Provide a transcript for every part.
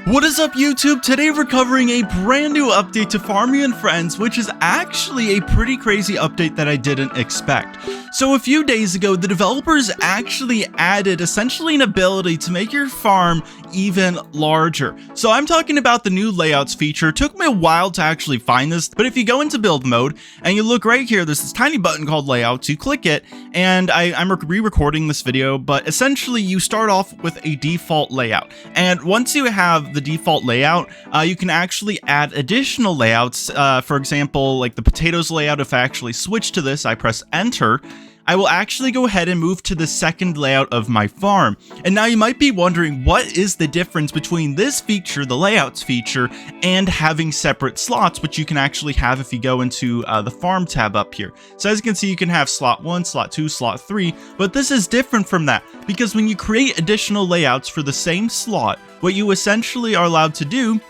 What is up, YouTube? Today we're covering a brand new update to Farming and Friends, which is actually a pretty crazy update that I didn't expect. So a few days ago, the developers actually added essentially an ability to make your farm even larger. So I'm talking about the new layouts feature. It took me a while to actually find this, but if you go into build mode and you look right here, there's this tiny button called layouts. You click it, and I'm re-recording this video, but essentially you start off with a default layout. And once you have the default layout, you can actually add additional layouts. For example, like the potatoes layout, if I actually switch to this, I press enter, I will actually go ahead and move to the second layout of my farm. And now you might be wondering, what is the difference between this feature, the layouts feature, and having separate slots, which you can actually have if you go into the farm tab up here. So as you can see, you can have slot 1, slot 2, slot 3, but this is different from that, because when you create additional layouts for the same slot, what you essentially are allowed to do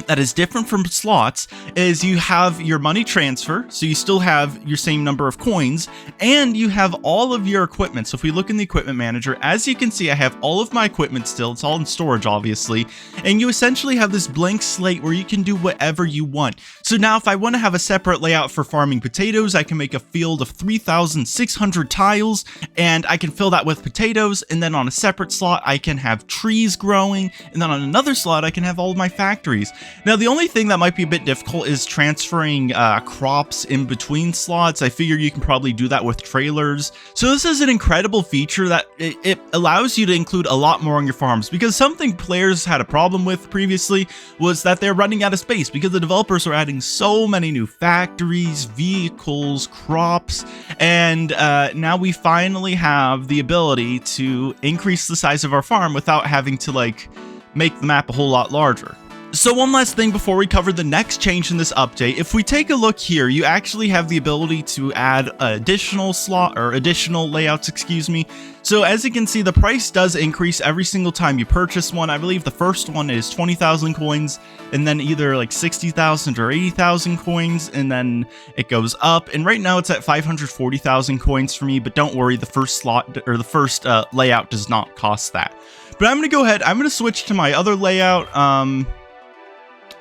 that is different from slots is you have your money transfer, so you still have your same number of coins, and you have all of your equipment. So if we look in the equipment manager, as you can see, I have all of my equipment still. It's all in storage, obviously, and you essentially have this blank slate where you can do whatever you want. So now if I want to have a separate layout for farming potatoes, I can make a field of 3,600 tiles, and I can fill that with potatoes, and then on a separate slot, I can have trees growing, and then on another slot, I can have all of my factories. Now, the only thing that might be a bit difficult is transferring crops in between slots. I figure you can probably do that with trailers. So this is an incredible feature that it allows you to include a lot more on your farms, because something players had a problem with previously was that they're running out of space because the developers are adding so many new factories, vehicles, crops, and now we finally have the ability to increase the size of our farm without having to make the map a whole lot larger. So one last thing before we cover the next change in this update, if we take a look here, you actually have the ability to add additional layouts, excuse me. So as you can see, the price does increase every single time you purchase one. I believe the first one is 20,000 coins, and then either like 60,000 or 80,000 coins, and then it goes up. And right now it's at 540,000 coins for me, but don't worry, the first slot or the first layout does not cost that. But I'm going to go ahead, I'm going to switch to my other layout.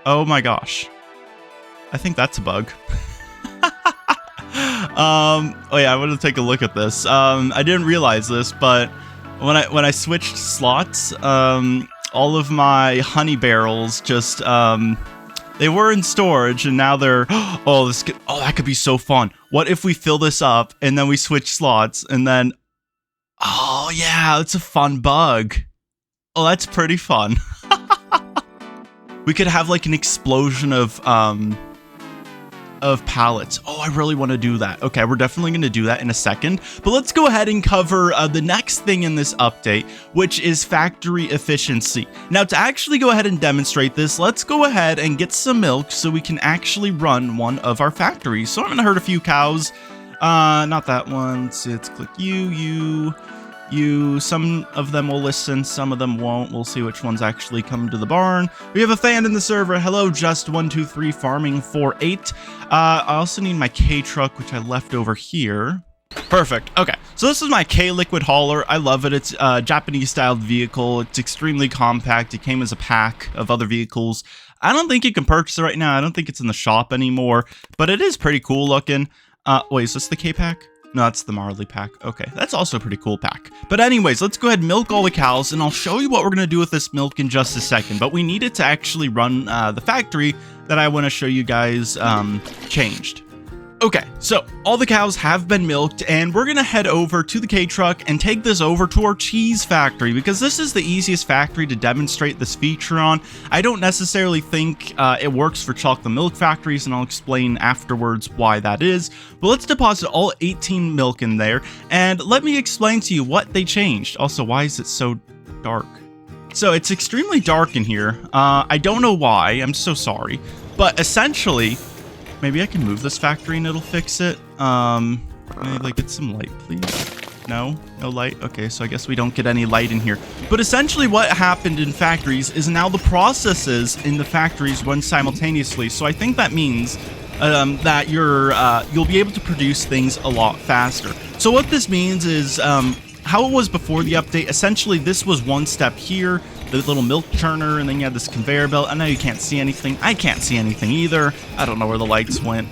Oh my gosh. I think that's a bug. Oh yeah, I want to take a look at this. I didn't realize this, but when I switched slots, all of my honey barrels just they were in storage, and now they're oh that could be so fun. What if we fill this up and then we switch slots, and then oh yeah, it's a fun bug. Oh, that's pretty fun. We could have like an explosion of pallets. Oh, I really want to do that. Okay, we're definitely going to do that in a second. But let's go ahead and cover the next thing in this update, which is factory efficiency. Now, to actually go ahead and demonstrate this, let's go ahead and get some milk so we can actually run one of our factories. So I'm going to herd a few cows. Not that one. Let's click you. Some of them will listen, some of them won't. We'll see which ones actually come to the barn. We have a fan in the server. Hello, just123 farming 48. I also need my K truck, which I left over here. Perfect. Okay, so this is my K liquid hauler. I love it. It's a Japanese styled vehicle. It's extremely compact. It came as a pack of other vehicles. I don't think you can purchase it right now. I don't think it's in the shop anymore, but it is pretty cool looking. Wait, is this the K pack? No, that's the Marley pack. Okay, that's also a pretty cool pack. But anyways, let's go ahead and milk all the cows, and I'll show you what we're going to do with this milk in just a second. But we need it to actually run the factory that I want to show you guys changed. Okay, so all the cows have been milked, and we're going to head over to the K-Truck and take this over to our cheese factory, because this is the easiest factory to demonstrate this feature on. I don't necessarily think it works for chocolate milk factories, and I'll explain afterwards why that is. But let's deposit all 18 milk in there, and let me explain to you what they changed. Also, why is it so dark? So it's extremely dark in here. I don't know why. I'm so sorry. But essentially, maybe I can move this factory and it'll fix it. Maybe get some light, please. No light. Okay, so I guess we don't get any light in here. But essentially what happened in factories is now the processes in the factories run simultaneously. So I think that means that you'll be able to produce things a lot faster. So what this means is how it was before the update. Essentially, this was one step here, the little milk churner, and then you had this conveyor belt. I know you can't see anything. I can't see anything either. I don't know where the lights went.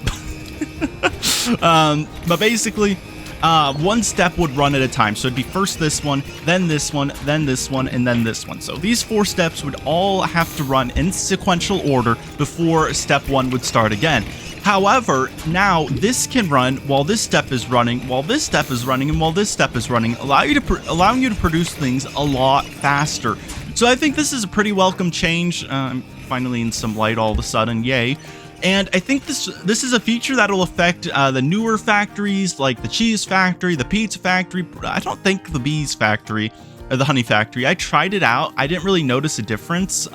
But basically, one step would run at a time. So it'd be first this one, then this one, then this one, and then this one. So these 4 steps would all have to run in sequential order before step 1 would start again. However, now this can run while this step is running, while this step is running, and while this step is running, allowing you to produce things a lot faster. So I think this is a pretty welcome change. I'm finally in some light all of a sudden, yay. And I think this is a feature that will affect the newer factories, like the cheese factory, the pizza factory. I don't think the bees factory, or the honey factory. I tried it out. I didn't really notice a difference.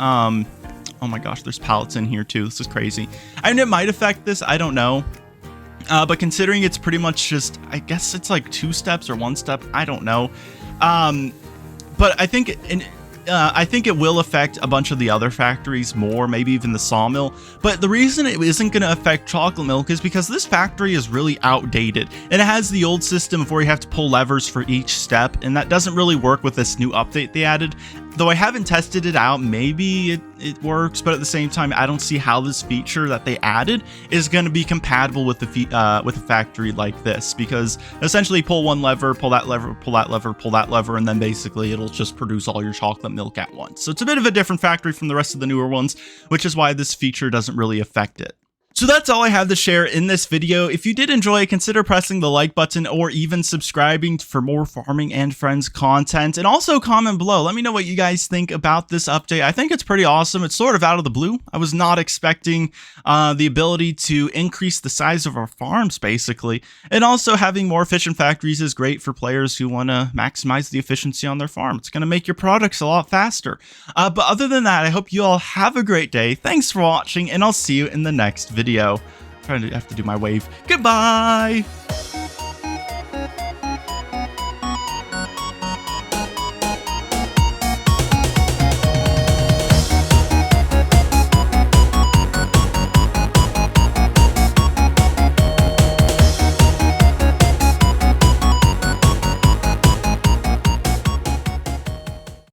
Oh my gosh, there's pallets in here too. This is crazy. I mean, it might affect this. I don't know. But considering it's pretty much just, I guess it's like 2 steps or 1 step. I don't know. But I think it will affect a bunch of the other factories more, maybe even the sawmill. But the reason it isn't going to affect chocolate milk is because this factory is really outdated. And it has the old system of where you have to pull levers for each step, and that doesn't really work with this new update they added. Though I haven't tested it out, maybe it works, but at the same time, I don't see how this feature that they added is going to be compatible with a factory like this, because essentially pull one lever, pull that lever, pull that lever, pull that lever, and then basically it'll just produce all your chocolate milk at once. So it's a bit of a different factory from the rest of the newer ones, which is why this feature doesn't really affect it. So that's all I have to share in this video. If you did enjoy, consider pressing the like button or even subscribing for more Farming and Friends content. And also comment below. Let me know what you guys think about this update. I think it's pretty awesome. It's sort of out of the blue. I was not expecting the ability to increase the size of our farms, basically. And also having more efficient factories is great for players who want to maximize the efficiency on their farm. It's going to make your products a lot faster. But other than that, I hope you all have a great day. Thanks for watching, and I'll see you in the next video. I'm trying to have to do my wave. Goodbye!